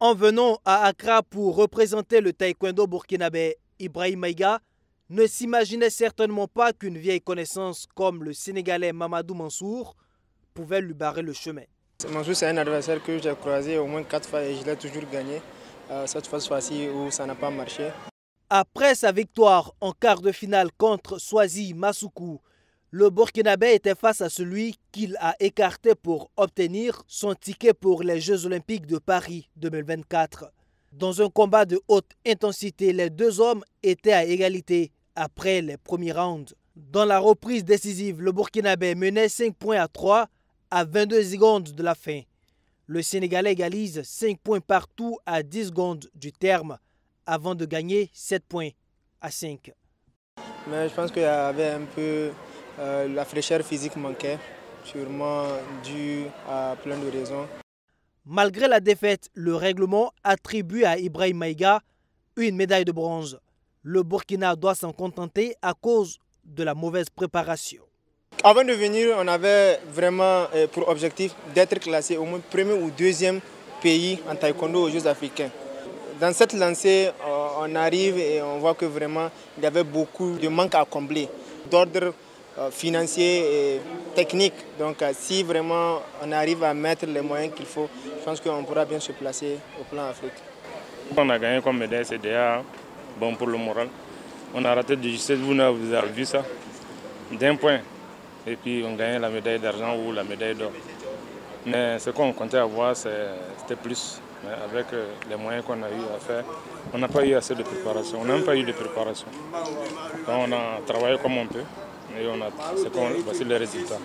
En venant à Accra pour représenter le taekwondo burkinabé, Ibrahim Maïga ne s'imaginait certainement pas qu'une vieille connaissance comme le Sénégalais Mamadou Mansour pouvait lui barrer le chemin. Mansour, c'est un adversaire que j'ai croisé au moins 4 fois et je l'ai toujours gagné. Cette fois-ci où ça n'a pas marché. Après sa victoire en quart de finale contre Swazi Masuku, le Burkinabé était face à celui qu'il a écarté pour obtenir son ticket pour les Jeux Olympiques de Paris 2024. Dans un combat de haute intensité, les deux hommes étaient à égalité après les premiers rounds. Dans la reprise décisive, le Burkinabé menait 5 points à 3 à 22 secondes de la fin. Le Sénégalais égalise 5 points partout à 10 secondes du terme avant de gagner 7 points à 5. Mais je pense qu'il y avait un peu la fraîcheur physique manquait, sûrement dû à plein de raisons. Malgré la défaite, le règlement attribue à Ibrahim Maïga une médaille de bronze. Le Burkina doit s'en contenter à cause de la mauvaise préparation. Avant de venir, on avait vraiment pour objectif d'être classé au moins premier ou deuxième pays en taekwondo aux Jeux africains. Dans cette lancée, on arrive et on voit que vraiment il y avait beaucoup de manques à combler, d'ordre financier et technique. Donc si vraiment on arrive à mettre les moyens qu'il faut, je pense qu'on pourra bien se placer au plan Afrique. On a gagné comme médaille, c'est déjà bon pour le moral. On a raté de justesse, vous avez vu ça, d'un point. Et puis on gagnait la médaille d'argent ou la médaille d'or. Mais ce qu'on comptait avoir, c'était plus. Mais avec les moyens qu'on a eu à faire, on n'a pas eu assez de préparation. On n'a même pas eu de préparation. Donc on a travaillé comme on peut et voici les résultats.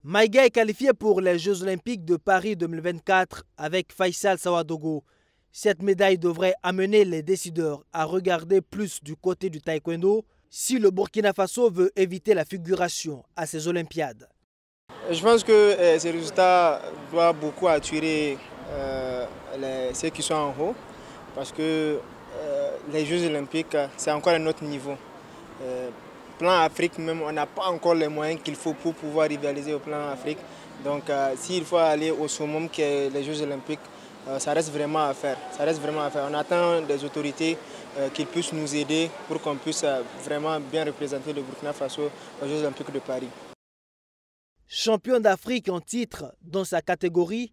Maïga est qualifié pour les Jeux Olympiques de Paris 2024 avec Faisal Sawadogo. Cette médaille devrait amener les décideurs à regarder plus du côté du taekwondo si le Burkina Faso veut éviter la figuration à ces Olympiades. Je pense que ces résultats doivent beaucoup attirer ceux qui sont en haut parce que les Jeux Olympiques, c'est encore un autre niveau. Plan Afrique même, on n'a pas encore les moyens qu'il faut pour pouvoir rivaliser au plan Afrique. Donc s'il faut aller au summum qui est les Jeux Olympiques, ça reste vraiment à faire. On attend des autorités qui puissent nous aider pour qu'on puisse vraiment bien représenter le Burkina Faso aux Jeux Olympiques de Paris. Champion d'Afrique en titre dans sa catégorie,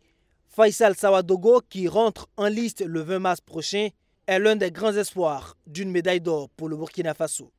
Faisal Sawadogo, qui rentre en liste le 20 mars prochain, est l'un des grands espoirs d'une médaille d'or pour le Burkina Faso.